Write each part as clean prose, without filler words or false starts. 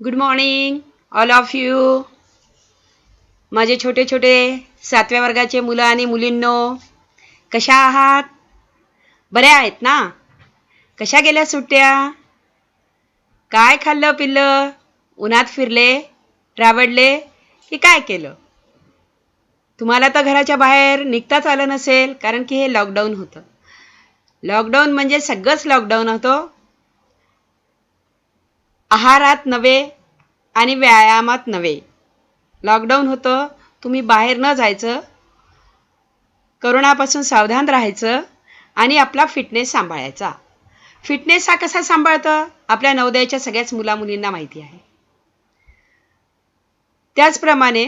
Good morning all of you. माझे छोटे छोटे 7व्या वर्गाचे मुलं आणि मुलींनो, कशा आहात? बऱ्या आहेत ना? कशा गेल्या सुट्ट्या? काय खाल्लं पिल्लं? उन्हात फिरले, राबडले की काय केलं? तुम्हाला तर घराच्या बाहेर निघताच आलं नसेल, कारण की हे लॉकडाऊन होतं. लॉकडाऊन म्हणजे सगळंच लॉकडाऊन होतं. आहारात नव्हे आणि व्यायामात नव्हे. लॉकडाऊन होतं. तुम्ही बाहेर न जायचं, करोनापासून सावधान राहायचं आणि आपला फिटनेस सांभाळायचा. फिटनेस हा कसा सांभाळतं? आपल्या नवोदयाच्या सगळ्याच मुलामुलींना माहिती आहे. त्याचप्रमाणे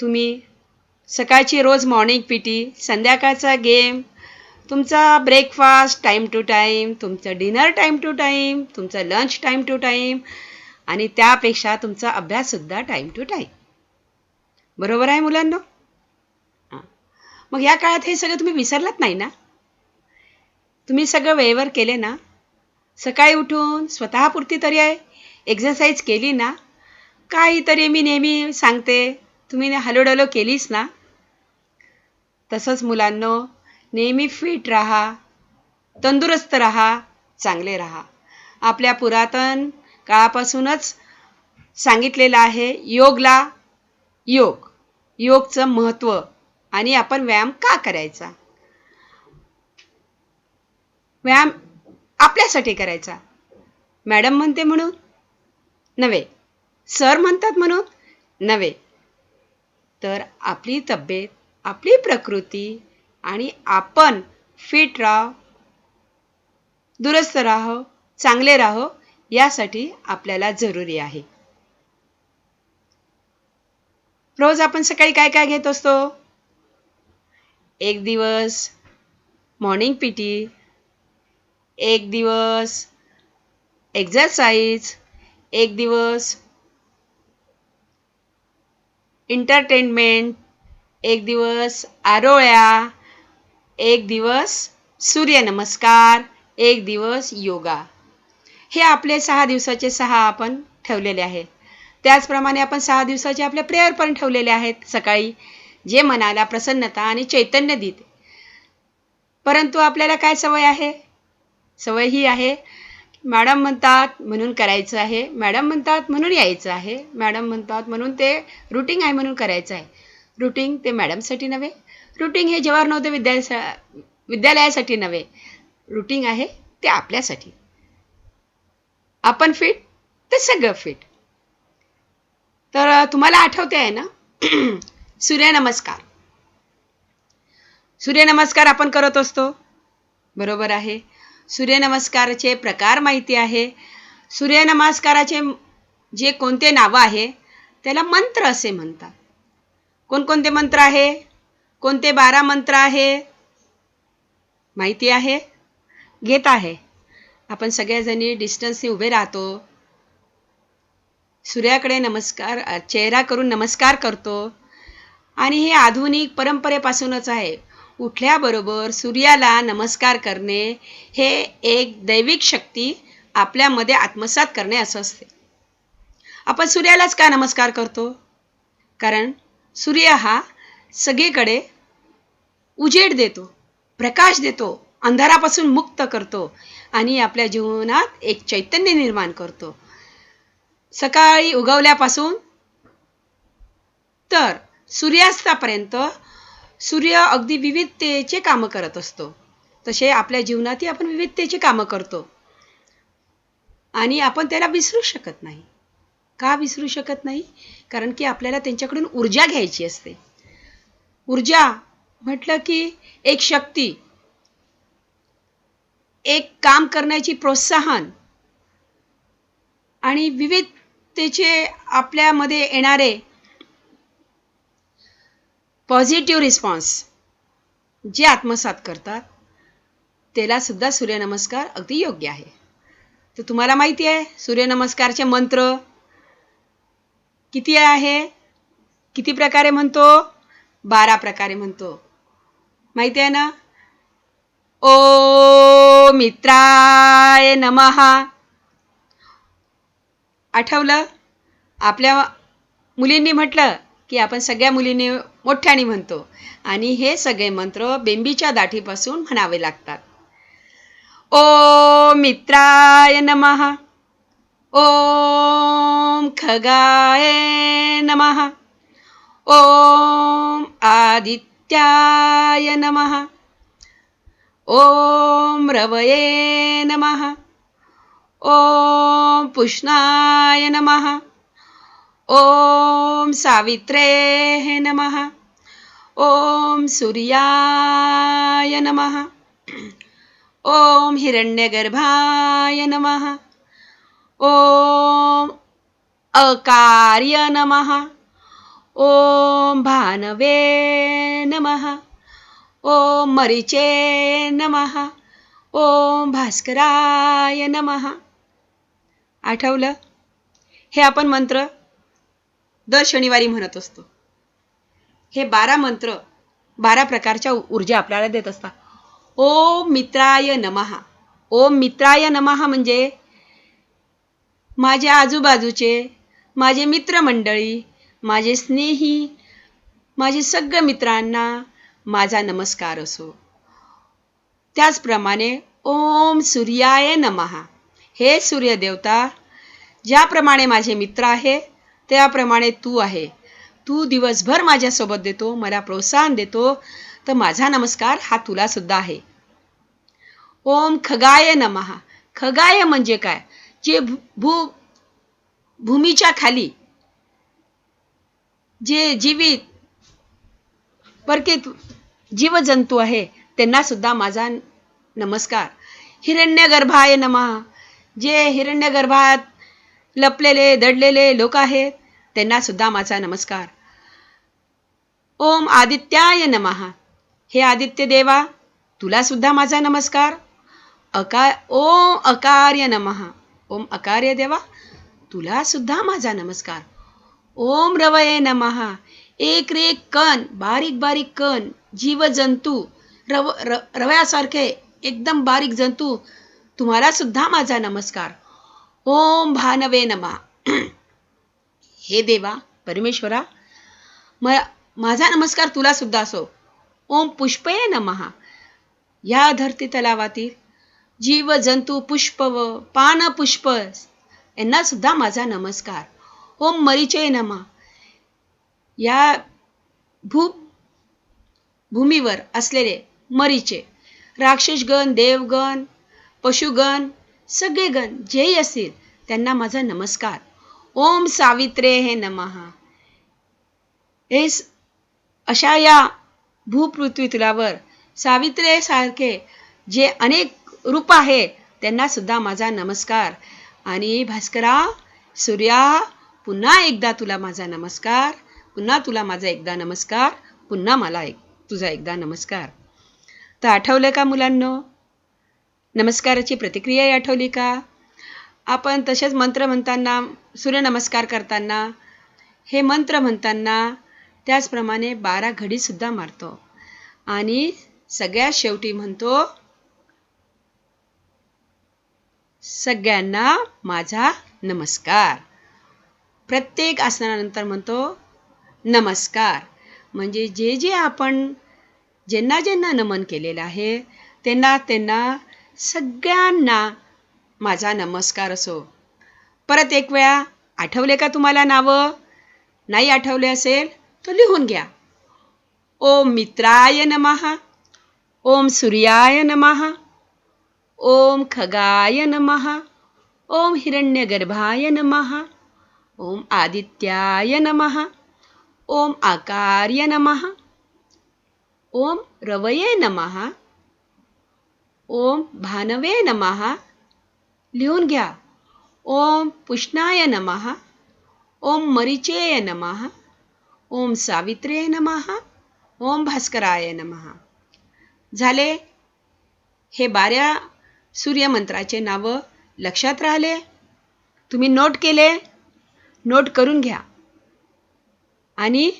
तुम्ही सकाळची रोज मॉर्निंग पीटी, संध्याकाळचा गेम, तुमचा ब्रेकफास्ट टाईम टू टाईम, तुमचं डिनर टाईम टू टाईम, तुमचं लंच टाईम टू टाईम आणि त्यापेक्षा तुमचा अभ्याससुद्धा टाईम टू टाईम. बरोबर आहे मुलांनो? मग या काळात हे सगळं तुम्ही विसरलात नाही ना? तुम्ही सगळं वेळेवर केले ना? सकाळी उठून स्वतःपुरती तरी एक्सरसाइज केली ना? काहीतरी मी नेहमी सांगते, तुम्ही हलोडलो केलीस ना? तसंच मुलांनो, नेहमी फिट राहा, तंदुरुस्त राहा, चांगले राहा. आपल्या पुरातन काळापासूनच सांगितलेलं आहे योगचं महत्त्व आणि आपण व्यायाम का करायचा? व्यायाम आपल्यासाठी करायचा. मॅडम म्हणते म्हणून नव्हे, सर म्हणतात म्हणून नव्हे, तर आपली तब्येत, आपली प्रकृती आणि आपण फिट राहो, दुरुस्त राहो, चांगले राहो, यासाठी आपल्याला जरुरी आहे. रोज आपण सकाळी काय काय घेत असतो? एक दिवस मॉर्निंग पीटी, एक दिवस एक्सरसाइज, एक दिवस एंटरटेनमेंट, एक दिवस आरोळ्या, एक दिवस सूर्यनमस्कार, एक दिवस योगा. हे आपले 6 दिवसाचे 6 आपण ठेवलेले आहेत. त्याचप्रमाणे आपण 6 दिवसाचे आपले प्रेयर पण ठेवलेले आहेत सकाळी, जे मनाला प्रसन्नता आणि चैतन्य देते. परंतु आपल्याला काय सवय आहे? सवय ही आहे, मॅडम म्हणतात म्हणून करायचं आहे, मॅडम म्हणतात म्हणून यायचं आहे, मॅडम म्हणतात म्हणून ते रुटीन आहे म्हणून करायचं आहे. रुटीन ते मॅडमसाठी नव्हे, रुटीन हे जवाहर नवोदय विद्यालयासाठी नव्हे, रुटीन आहे ते आपल्यासाठी. आपण फिट तर सगळं फिट. तर तुम्हाला आठवते आहे ना सूर्यनमस्कार. सूर्यनमस्कार आपण करत असतो. बरोबर आहे. सूर्यनमस्काराचे प्रकार माहिती आहे. सूर्यनमस्काराचे जे कोणते नावं आहे, त्याला मंत्र असे म्हणतात. कोणकोणते मंत्र आहे? कोणते 12 मंत्र आहे? माहिती आहे? घेत आहे. आपण सगळ्याजणी डिस्टन्सने उभे राहतो. सूर्याकडे चेहरा करून नमस्कार करतो आणि हे आधुनिक परंपरेपासूनच आहे. उठल्याबरोबर सूर्याला नमस्कार करणे हे एक दैविक शक्ती आपल्यामध्ये आत्मसात करणे असं असते. आपण सूर्यालाच का नमस्कार करतो? कारण सूर्य हा सगळीकडे उजेड देतो, प्रकाश देतो, अंधारापासून मुक्त करतो आणि आपल्या जीवनात एक चैतन्य निर्माण करतो. सकाळी उगवल्यापासून तर सूर्यास्तापर्यंत सूर्य अगदी विविधतेचे कामं करत असतो. तसे आपल्या जीवनातही आपण विविधतेची कामं करतो आणि आपण त्याला विसरू शकत नाही. का विसरू शकत नाही? कारण की आपल्याला त्यांच्याकडून ऊर्जा घ्यायची असते. ऊर्जा म्हटलं की एक शक्ती, एक काम करण्याची प्रोत्साहन आणि विविधतेचे आपल्यामध्ये येणारे पॉझिटिव्ह रिस्पॉन्स जे आत्मसात करतात, त्याला सुद्धा सूर्यनमस्कार अगदी योग्य आहे. तर तुम्हाला माहिती आहे सूर्यनमस्कारचे मंत्र किती आहे? किती प्रकारे म्हणतो? 12 प्रकारे म्हणतो. माहिती आहे ना? ओम मित्राय नमः. आठवलं? आपल्या मुलींनी म्हटलं की आपण सगळ्या मुलींनी मोठ्याने म्हणतो आणि हे सगळे मंत्र बेंबीच्या दाढीपासून म्हणावे लागतात. ओम मित्राय नमः. ओम खगाय नमः. ओम आदित्याय नमः. ओम रवये नमः. ओम पुष्णाय नमः. ओम सावित्रे नमः. ओम सूर्याय नमः. ओम हिरण्यगर्भाय नमः. ओम अकार्य नमः. ओम भानवे नमः. ओम मरीचे नमः. ओम भास्कराय नमः. आठवलं? हे आपण मंत्र दर शनिवारी म्हणत असतो. हे 12 मंत्र 12 प्रकारच्या ऊर्जा आपल्याला देत असतात. ओम मित्राय नमः. ओम मित्राय नमः म्हणजे माझ्या आजूबाजूचे, माझे मित्रमंडळी, माझे स्नेही, माझे सगळ्या मित्रांना माझा नमस्कार असो. त्याचप्रमाणे ओम सूर्याय नमः. हे सूर्यदेवता, ज्याप्रमाणे माझे मित्र आहे त्याप्रमाणे तू आहे. तू दिवसभर माझ्यासोबत देतो, मला प्रोत्साहन देतो, तर माझा नमस्कार हा तुला सुद्धा आहे. ओम खगाय नमः. खगाय म्हणजे काय? जे भूमीच्या खाली जे जीवित परके जीवजंतू आहे त्यांना सुद्धा माझा नमस्कार. हिरण्यगर्भाय नमः. जे हिरण्यगर्भात लपलेले दडलेले लोक आहेत त्यांना सुद्धा माझा नमस्कार. ओम आदित्याय नमः. हे आदित्य देवा, तुला सुद्धा माझा नमस्कार. ओम अकार्य नमः. ओम अकार्य देवा, तुला सुद्धा माझा नमस्कार. ओम रवये नमः. एक रे कण, बारीक बारीक कण, जीवजंतू, रव्यासारखे एकदम बारीक जंतू, तुम्हाला सुद्धा माझा नमस्कार. ओम भानवे नमः. हे देवा परमेश्वरा, माझा नमस्कार तुला सुद्धा असो. ओम पुष्पये नमः. या धरती तलावातील जीव जंतू पुष्प व पान पुष्प यांना सुद्धा माझा नमस्कार. ओम मरीचे नमः. या भूमीवर असलेले मरीचे, राक्षसगण, देवगण, पशुगण, सगळे गण जेही असतील त्यांना माझा नमस्कार. ओम सावित्रे हे नमः. अशा या भूपृथ्वी तलावर सावित्रेसारखे जे अनेक रूप आहे त्यांना सुद्धा माझा नमस्कार. आणि भास्करा, सूर्या, पुन्हा एकदा तुला माझा नमस्कार. पुन्हा तुला माझा एकदा नमस्कार. पुन्हा मला तुझा एकदा नमस्कार. तर आठवलं का मुलांनो? नमस्काराची प्रतिक्रिया आठवली का? आपण तसेच मंत्र म्हणताना, सूर्यनमस्कार करताना, हे मंत्र म्हणताना त्याचप्रमाणे 12 घडी सुद्धा मारतो आणि सगळ्यात शेवटी म्हणतो, सगळ्यांना माझा नमस्कार. प्रत्येक आसनानंतर म्हणतो नमस्कार. म्हणजे जे जे आपण ज्यांना ज्यांना नमन केलेलं आहे त्यांना सगळ्यांना माझा नमस्कार असो. परत एक वेळा आठवले का तुम्हाला नावं? नाही आठवले असेल तर लिहून घ्या. ओम मित्राय नमः. ओम सूर्याय नमः. ओम खगाय नमः. ओम हिरण्यगर्भाय नमः. ओम आदित्याय नमः. ओम आकार्य नमः. ओम रवये नमः. ओम भानवे नमः. लिहून घ्या. ओम पुष्णाय नमः. ओम मरीचेय नमः. ओम सावित्रे नमः. ओम भास्कराय नमः. झाले? हे 12 सूर्यमंत्राचे नावं लक्षात राहिले? तुम्ही नोट केले? नोट करून घ्या. आणि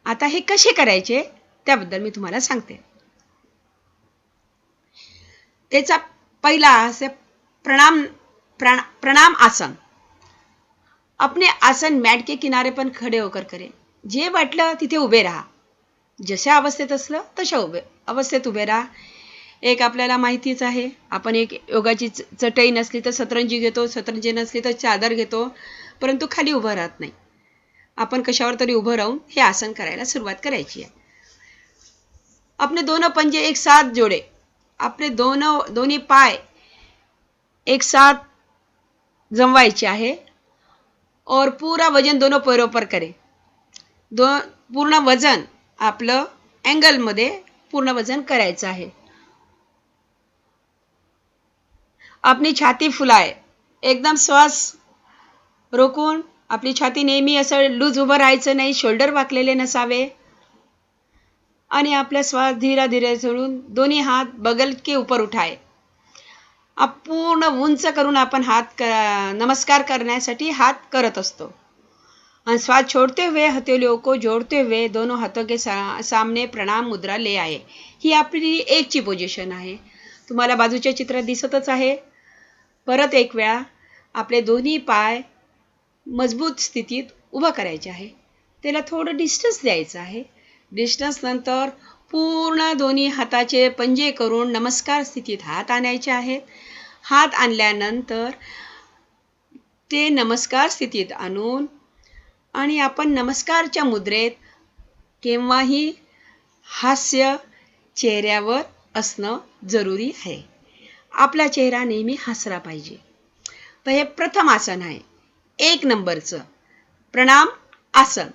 आता हे कसे करायचे त्याबद्दल मी तुम्हाला सांगते. त्याचा पहिला प्रणाम आसन. अपने आसन मॅट के किनारे पण खडे होकर करें. जे वाटलं तिथे उभे राहा. जशा अवस्थेत असलं तशा अवस्थेत उभे राहा. एक आपल्याला माहितीच आहे, आपण एक योगाची चटई नसली तर सतरंजी घेतो, सतरंजी नसली तर चादर घेतो, परंतु खाली उभं राहत नाही. आपण कशावर तरी उभं राहून हे आसन करायला सुरुवात करायची आहे. अपने दोनों पंजे एक साथ जोड़े. आपले दोन्ही पाय एक साथ जमवायचे आहे और पूरा वजन दोनों पैरों पर करें. पूर्ण वजन आपलं अँगलमध्ये पूर्ण वजन करायचं आहे. आपली छाती फुलाय. एकदम श्वास रोखून आपली छाती नेहमी असं लूज उभं राहायचं नाही, शोल्डर वाकलेले नसावे. आणि आपला श्वास धीरे धीरे सोडून दोन्ही हात बगल के ऊपर उठाए. पूर्ण उंच करून आपण नमस्कार करण्यासाठी हात करत असतो. और श्वास छोड़ते हुए हथेलियों को जोड़ते हुए दोनों हाथों के सामने प्रणाम मुद्रा ले आए. ही आपली एकची पोझिशन आहे. तुम्हाला बाजूच्या चित्रात दिसतच आहे. परत एक वेळा आपले दोन्ही पाय मजबूत स्थितीत उभं करायचे आहे. त्याला थोडं डिस्टन्स द्यायचं आहे. डिस्टन्स नंतर पूर्ण दोन्ही हाताचे पंजे करून नमस्कार स्थितीत हात आणायचे आहेत. हात आणल्यानंतर ते नमस्कार स्थितीत आणून आणि आपण नमस्कारच्या मुद्रेत केव्हाही हास्य चेहऱ्यावर असणं जरुरी आहे. आपला चेहरा नेहमी हसरा पाहिजे. तर हे प्रथम आसन आहे, 1 नंबरचं प्रणाम आसन.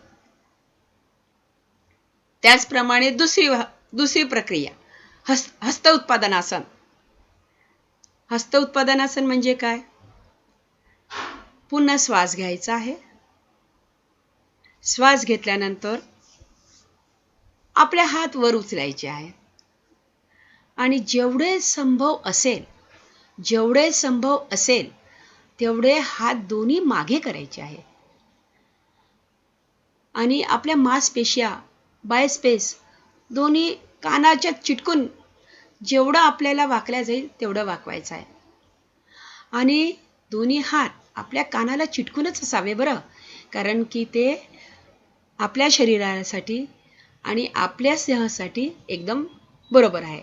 त्याचप्रमाणे दुसरी प्रक्रिया हस्त उत्पादनासन. हस्त उत्पादनासन म्हणजे काय? पुन्हा श्वास घ्यायचा आहे. श्वास घेतल्यानंतर आपले हात वर उचलायचे आहेत आणि जेवढे संभव असेल तेवढे हात दोन्ही मागे करायचे आहे आणि आपल्या मांसपेशिया बायस्पेस दोन्ही कानाच्या चिटकून जेवढं आपल्याला वाकल्या जाईल तेवढं वाकवायचं आहे. आणि दोन्ही हात आपल्या कानाला चिटकूनच असावे बरं, कारण की ते आपल्या शरीरासाठी आणि आपल्या सेहतसाठी एकदम बरोबर है.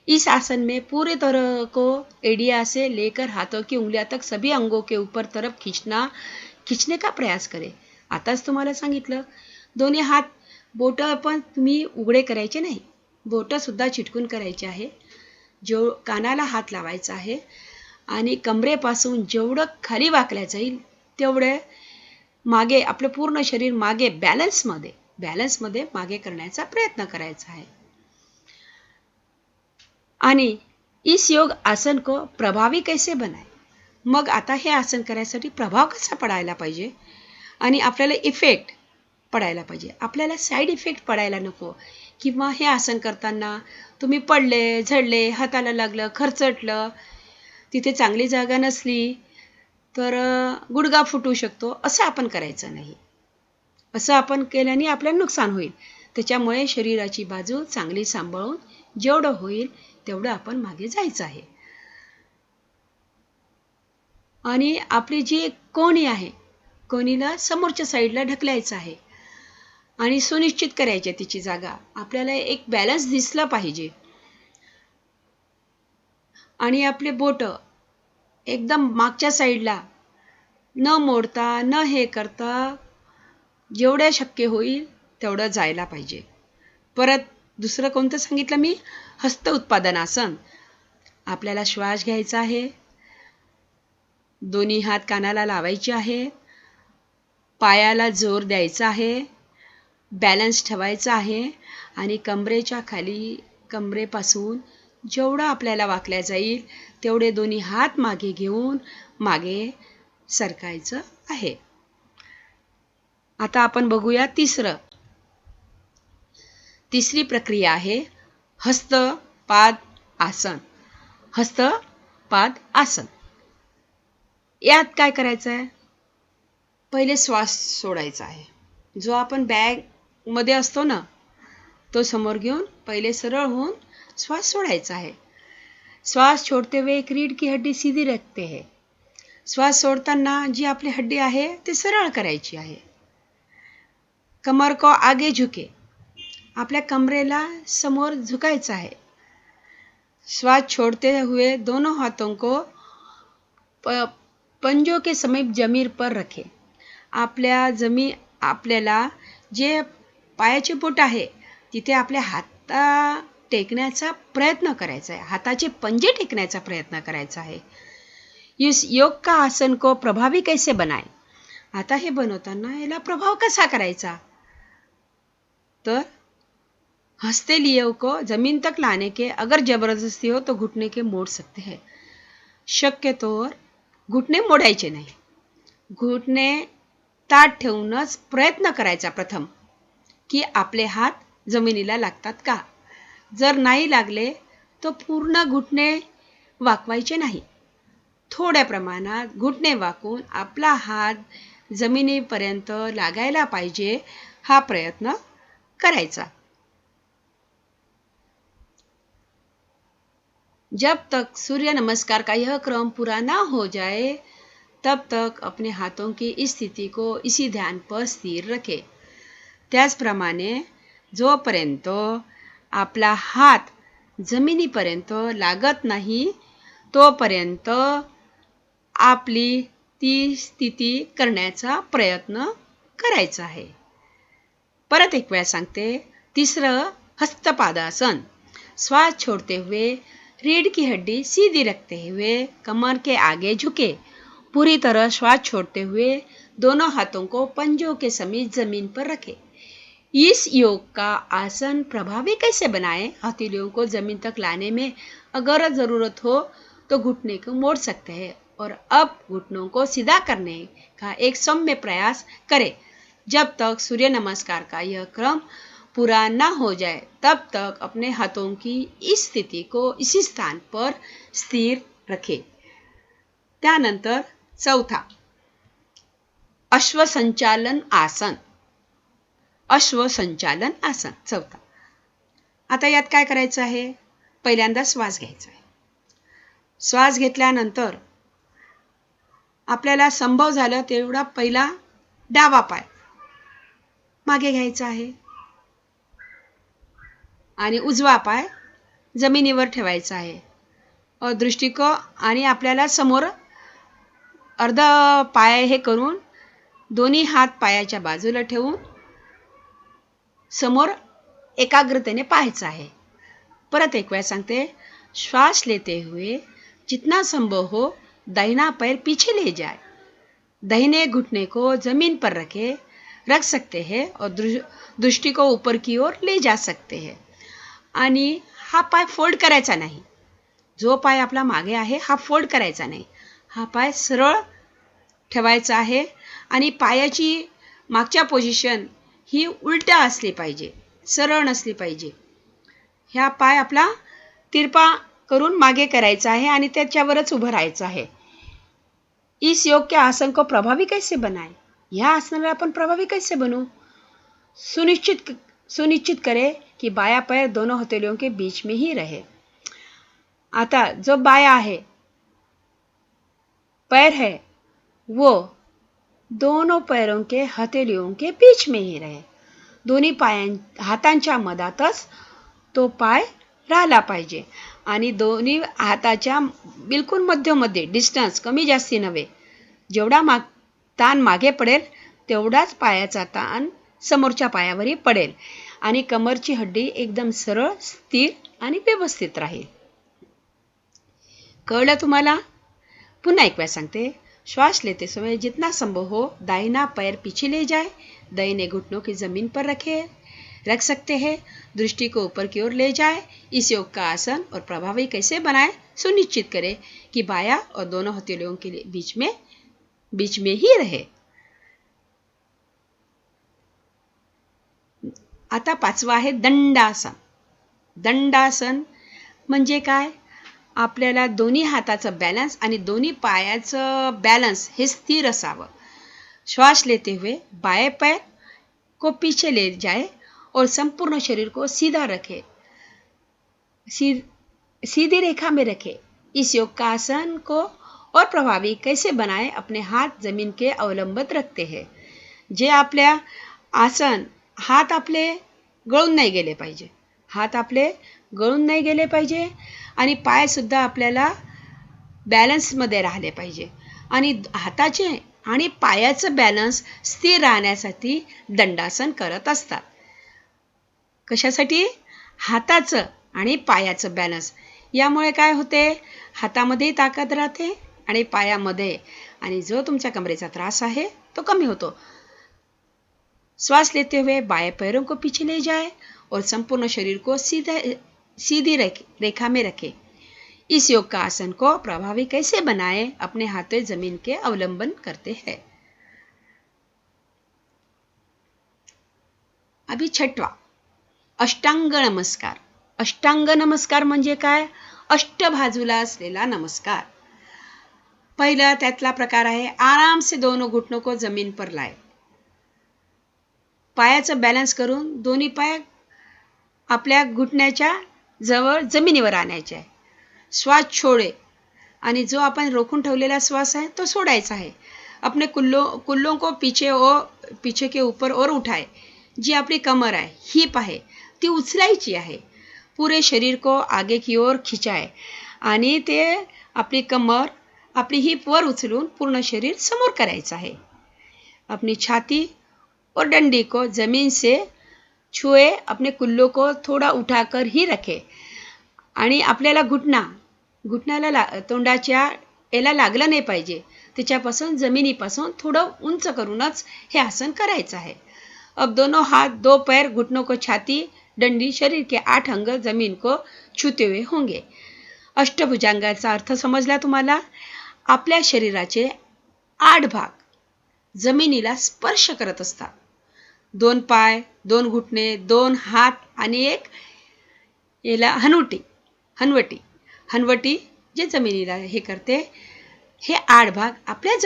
इस आसन में पूरे तरह को एडिया से लेकर हाथों की उंगलियां तक सभी अंगों के ऊपर तरफ खींचने का प्रयास करें. आताच तुम्हाला सांगितलं, दोन्ही हात बोटं पण तुम्ही उघडे करायचे नाही, बोटं सुद्धा चिटकून करायचे आहे. जो कानाला हात लावायचा आहे आणि कमरेपासून जेवढं खाली वाकल्या जाईल तेवढे मागे आपलं पूर्ण शरीर मागे बॅलन्समध्ये मागे करण्याचा प्रयत्न करायचा आहे. आणि इस योग आसन को प्रभावी कैसे बनाए. मग आता हे आसन करायसाठी प्रभाव कसा पडायला पाहिजे आणि आपल्याला इफेक्ट पडायला पाहिजे. आपल्याला साईड इफेक्ट पडायला नको, किंवा हे आसन करताना तुम्ही पडले, झडले, हाताला लागलं, खरचटलं, तिथे चांगली जागा नसली तर गुडघा फुटू शकतो, असं आपण करायचं नाही. असं आपण केल्याने आपल्याला नुकसान होईल. त्याच्यामुळे शरीराची बाजू चांगली सांभाळून जेवढं होईल तेवढं आपण मागे जायचं आहे. आणि आपली जी कोणी आहे, कोणीला समोरच्या साईडला ढकलायचं आहे आणि सुनिश्चित करायची तिची जागा. आपल्याला एक बॅलन्स दिसला पाहिजे आणि आपले बोटं एकदम मागच्या साईडला न मोडता न हे करता जेवढे शक्य होईल तेवढं जायला पाहिजे. परत दुसरं कोणतं सांगितलं मी? हस्त उत्पादनासन. आपल्याला श्वास घ्यायचा आहे, दोन्ही हात कानाला लावायचे आहे, पायाला जोर द्यायचा आहे, बॅलन्स ठेवायचा आहे आणि कमरेच्या खाली कमरेपासून जेवढं आपल्याला वाकल्या जाईल तेवढे दोन्ही हात मागे घेऊन मागे सरकायचं आहे. आता आपण बघूया तिसरी प्रक्रिया आहे हस्तपाद आसन. हस्तपाद आसन यात काय करायचं आहे? पहिले श्वास सोडायचा आहे. जो आपण बॅग मध्ये असतो ना, तो समोर घेऊन पहिले सरळ होऊन श्वास सोडायचा आहे. श्वास छोड़ते हुए रीढ़ की हड्डी सीधी रखते हैं. श्वास सोडताना जी आपली हड्डी आहे ती सरळ करायची आहे. कमर को आगे झुके, आपल्या कमरेला समोर झुकायचं आहे. श्वास छोड़ते हुए दोनों हाथों को पंजों के समीप जमीन पर रखे. आपल्याला जे पायाचे बोट आहे तिथे आपल्या हात टेकण्याचा प्रयत्न करायचा आहे. हाताचे पंजे टेकण्याचा प्रयत्न करायचा आहे. इस योग का आसन को प्रभावी कैसे बनाए. आता हे बनवताना याला प्रभाव कसा करायचा, तर हंसते लिए को जमीन तक लाने के अगर जबरदस्ती हो तो घुटने के मोड़ सकते हैं. शक्यतोवर घुटणे मोडायचे नाही. घुटणे ताठ ठेवूनच प्रयत्न करायचा प्रथम की आपले हात जमिनीला लागतात का. जर नाही लागले तर पूर्ण घुटणे वाकवायचे नाही. थोड्या प्रमाणात घुटणे वाकून आपला हात जमिनीपर्यंत लागायला पाहिजे हा प्रयत्न करायचा. जब तक सूर्य नमस्कार का यह क्रम पूरा ना हो जाए तब तक अपने हाथों की इस स्थिति को इसी ध्यान पर स्थिर रखे. त्याचप्रमाणे जोपर्यंत आपला हात जमिनीपर्यंत लागत नाही तोपर्यंत आपली ती स्थिती करण्याचा प्रयत्न करायचा आहे. परत एक वेळा सांगते. तिसरं हस्तपादासन. श्वास छोड़ते हुए रीढ़ की हड्डी सीधी रखते हुए कमर के आगे झुके. पूरी तरह श्वास छोड़ते हुए दोनों हाथों को पंजों के समीप जमीन पर रखे. इस योग का आसन प्रभावी कैसे बनाएं. हथेलियों को जमीन तक लाने में अगर ज़रूरत हो तो घुटने को मोड़ सकते हैं और अब घुटनों को सीधा करने का एक सौम्य प्रयास करें. जब तक सूर्य नमस्कार का यह क्रम पूरा ना हो जाए तब तक अपने हाथों की इस स्थिति को इसी स्थान पर स्थिर रखें. त्यानंतर चौथा अश्वसंचालन आसन. अश्वसंचालन आसन चौथा. आता यात काय करायचं आहे. पहिल्यांदा श्वास घ्यायचा आहे. श्वास घेतल्यानंतर आपल्याला संभव झालं तेवढा पहिला डावा पाय मागे घ्यायचा आहे आणि उजवा पाय जमिनीवर ठेवायचा आहे. दृष्टिकोन आणि आपल्याला समोर अर्ध पाय हे करून दोन्ही हात पायाच्या बाजूला ठेवून समोर एकाग्रतेने पाहायचं आहे. परत एक वेळ सांगते. श्वास लेते हुए जितना संभव हो दाहिना पैर पीछे ले जाए. दाहिने घुटने को जमीन पर रख सकते हैं और दृष्टि को ऊपर की ओर ले जा सकते हैं. आणि हा पाय फोल्ड करायचा नाही. जो पाय आपला मागे आहे हा फोल्ड करायचा नाही. हा पाय सरळ ठेवायचा आहे आणि पायाची मागच्या पोझिशन ही उलटा असली पाहिजे, सरळ नसली पाहिजे. ह्या पाय आपला तिरपा करून मागे करायचा आहे आणि त्याच्यावरच उभं राहायचं आहे. इस योग के आसन को प्रभावी कैसे बनाए. या आसनाला आपण प्रभावी कैसे बनवू. सुनिश्चित करें कि बायां पैर दोनों हथेलियों के बीच में ही रहे. आता जो बाया आहे पैर है वो दोनों पैरों के हथेलियों के बीच में ही रहे. दोन्ही हातांच्या मधातच तो पाय राहिला पाहिजे आणि दोन्ही हाताच्या बिलकुल मध्यमध्ये डिस्टन्स कमी जास्ती नव्हे. जेवढा ताण मागे पडेल तेवढाच पायाचा ताण समोरच्या पायावरही पडेल आणि कमरची हड्डी एकदम सरळ, स्थिर आणि व्यवस्थित राहील. कळलं तुम्हाला. पुन्हा एक वेळ सांगते. श्वास लेते समय जितना संभव हो दाहिना पैर पीछे ले जाए. दाहिने घुटनों की जमीन पर रख सकते हैं. दृष्टि को ऊपर की ओर ले जाए. इस योग का आसन और प्रभावी कैसे बनाए. सुनिश्चित करें कि बायां और दोनों हथेलियों के बीच में ही रहे. आता पाचवा आहे दंडासन. दंडासन म्हणजे काय. आपल्याला दोन्ही हाताचं बॅलन्स आणि दोन्ही पायाचं बॅलन्स हे स्थिर असावं. श्वास लेते हुए बाएं पैर को पीछे ले जाए और संपूर्ण शरीर को सीधा रखे, सीधी रेखा में रखे. इस योग का आसन को और प्रभावी कैसे बनाए अपने हात जमीन के अवलंबित रखते हैं. जे आपल्या आसन हात आपले गळून नाही गेले पाहिजे. हात आपले गळून नाही गेले पाहिजे आणि पाय सुद्धा आपल्याला बॅलन्समध्ये राहिले पाहिजे. आणि हाताचे आणि पायाचं बॅलन्स स्थिर राहण्यासाठी दंडासन करत असतात. कशासाठी? हाताचं आणि पायाचं बॅलन्स. यामुळे काय होते? हातामध्ये ताकद राहते आणि पायामध्ये, आणि जो तुमच्या कमरेचा त्रास आहे तो कमी होतो. श्वास लेते हुए बाएं पैरों को पीछे ले जाए और संपूर्ण शरीर को सीधी रेखा में रखें. इस योग का आसन को प्रभावी कैसे बनाए अपने हाथों जमीन के अवलंबन करते हैं. अभी छठवा, अष्टांग नमस्कार. अष्टांग नमस्कार म्हणजे काय? अष्टबाजूला असलेला नमस्कार. पहिला त्यातला प्रकार आहे आराम से दोनों घुटनों को जमीन पर लाए. पायाचं बॅलन्स करून दोन्ही पाय आपल्या घुटण्याच्या जवळ जमिनीवर आणायचे आहे. श्वास छोडे आणि जो आपण रोखून ठेवलेला श्वास आहे तो सोडायचा आहे. अपने कुल्लों को पीछे के ऊपर और उठाए. जी आपली कमर आहे, हिप आहे, ती उचलायची आहे. पूरे शरीर को आगे की ओर खिंचाए आणि ते आपली कमर आपली हिप वर उचलून पूर्ण शरीर समोर करायचं आहे. अपनी छाती और डंडी को जमीन से छुए अपने कुल्लों को थोड़ा उठाकर ही रखे. आणि आपल्याला घुटण्याला तोंडाच्या याला लागलं नाही पाहिजे. त्याच्यापासून जमिनीपासून थोडं उंच करूनच हे आसन करायचं आहे. अब दोनों हाथ दो पैर घुटनों को छाती डंडी शरीर के 8 अंग जमीन को छूते हुए होंगे. अष्टभुजांगाचा अर्थ समजला तुम्हाला? आपल्या शरीराचे 8 भाग जमिनीला स्पर्श करत असतात. 2 पाय, 2 घुटणे, 2 हात आणि एक याला हनवटी जे जमिनीला हे करते. हे 8 भाग आपल्या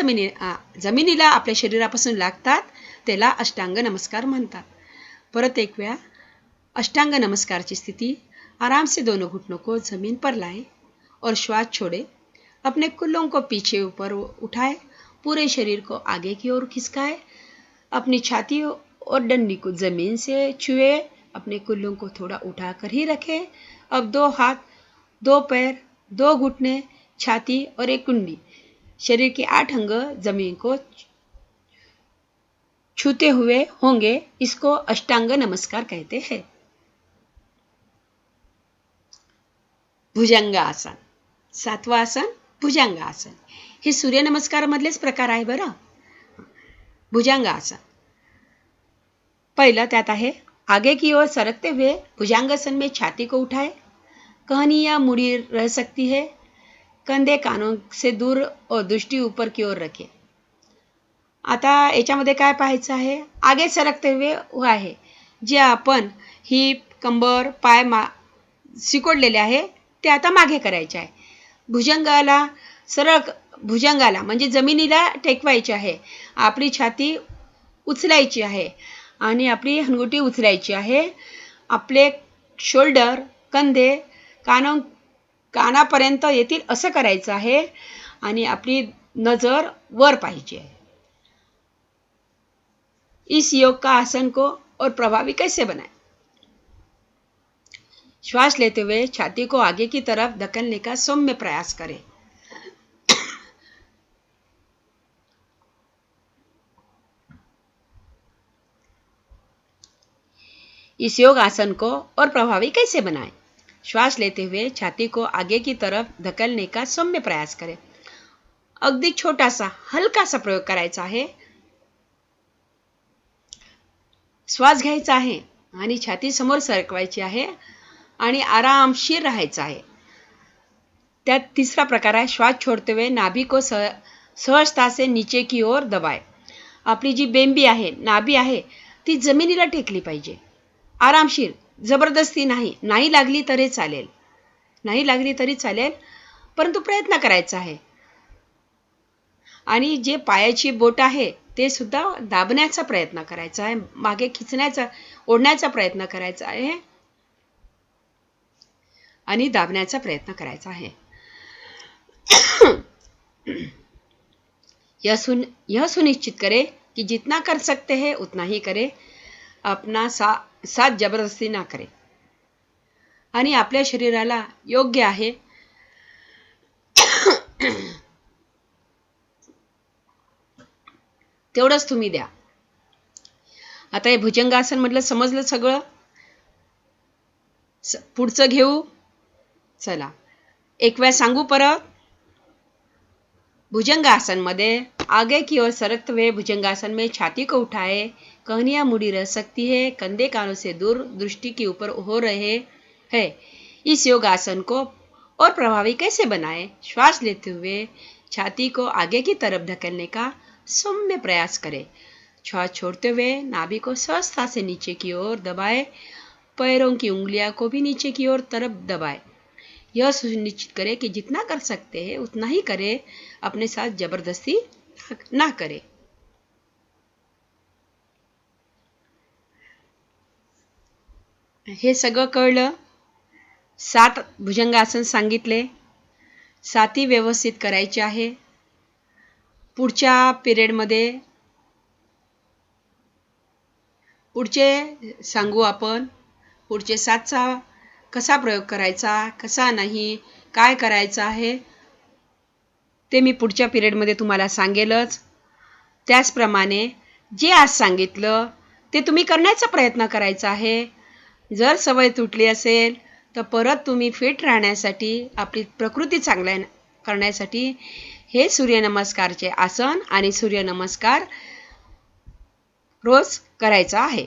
जमिनीला आपल्या शरीरापासून लागतात. त्याला अष्टांग नमस्कार म्हणतात. परत एक वेळा, अष्टांग नमस्कारची स्थिती. आराम से दोनों घुटनों को जमीन पर लाए और श्वास छोड़े. अपने कुल्लों को पीछे ऊपर उठाए. पूरे शरीर को आगे की ओर खिसकाए. अपनी छाती और डंडी को जमीन से छुए. अपने कुल्लों को थोड़ा उठाकर ही रखें. अब 2 हाथ, 2 पैर, 2 घुटने, छाती और एक कुंडी, शरीर के 8 अंग जमीन को छूते हुए होंगे. इसको अष्टांग नमस्कार कहते हैं. भुजंग आसन. 7वां आसन भुजंग आसन. हे सूर्यनमस्कार मधलेच प्रकार आहे बरं. भुजंग आसन. पहिलं त्यात आहे आगे की ओर सरकते हुए भुजंगासन में छाती को उठाए. कहनियाँ मुड़ी रह सकती है. कंधे कानों से दूर और दृष्टि ऊपर की ओर रखे. आता याच्यामध्ये काय पाहायचं आहे? आगे सरकते हुए आहे. जे आपण हिप, कंबर, पाय सिकोडलेले आहे ते आता मागे करायचे आहे. भुजंगाला म्हणजे जमिनीला टेकवायची आहे. आपली छाती उचलायची आहे आणि आपली हनगुटी उचलायची आहे. आपले शोल्डर, कंधे कानापर्यंत येतील असं करायचं आहे आणि आपली नजर वर पाहिजे आहे. इस योग का आसन को और प्रभावी कैसे बनाए? श्वास लेते हुए छाती को आगे की तरफ धकेलने का सौम्य प्रयास करें. इस योग आसन को और प्रभावी कैसे बनाएं? श्वास लेते हुए छाती को आगे की तरफ धकेलने का सौम्य प्रयास करें. अगदी छोटासा हलकासा प्रयोग करायचा आहे. श्वास घ्यायचा आहे आणि छाती समोर सरकवायची आहे आणि आरामशीर राहायचं आहे. त्यात तिसरा प्रकार आहे श्वास छोड़ते हुए नाभि को सहजता से नीचे की ओर दबाए. आपली जी बेंबी आहे, नाभी आहे, ती जमिनीला टेकली पाहिजे. आरामशीर, जबरदस्ती नाही लागली तरी चालेल, परंतु प्रयत्न करायचा आहे. आणि जे पायाची बोट आहे ते सुद्धा दाबण्याचा प्रयत्न करायचा आहे. मागे ओढण्याचा प्रयत्न करायचा आहे आणि दाबण्याचा प्रयत्न करायचा आहे. यह सुनिश्चित करें कि जितना कर सकते हैं उतना ही करें, अपना साथ जबरदस्ती ना करें आणि आपल्या शरीराला योग्य आहे तेवढंच तुम्ही द्या. आता हे भुजंगासन म्हटलं समजलं सगळं. पुढचं घेऊ. चला एक वेळा सांगू परत. भुजंगासन मध्ये आगे की ओर सरकते हुए भुजंगासन में छाती को उठाए, कहनियां मुड़ी रह सकती है, कंधे कानों से दूर दृष्टि के ऊपर हो रहे हैं. इस योगासन को और प्रभावी कैसे बनाएं? श्वास लेते हुए छाती को आगे की तरफ धकेलने का सौम्य प्रयास करें. श्वास छोड़ते हुए नाभि को सहजता से नीचे की ओर दबाएं. पैरों की उंगलियां को भी नीचे की ओर तरफ दबाएं. यह सुनिश्चित करें कि जितना कर सकते हैं उतना ही करें, अपने साथ जबरदस्ती ना करें. हे सगळं कळलं. 7 भुजंगासन सांगितले. 7ही व्यवस्थित करायचे आहे. पुढच्या पिरियडमध्ये पुढचे सांगू आपण. पुढचे 7चा कसा प्रयोग करायचा, कसा नाही, काय करायचं आहे ते मी पुढच्या पिरियडमध्ये तुम्हाला सांगेलच. त्याचप्रमाणे जे आज सांगितलं ते तुम्ही करण्याचा प्रयत्न करायचा आहे. जर सवय तुटली असेल तर परत तुम्ही फिट राहण्यासाठी, आपली प्रकृती चांगल्या करण्यासाठी हे सूर्यनमस्कारचे आसन आणि सूर्यनमस्कार रोज करायचा आहे.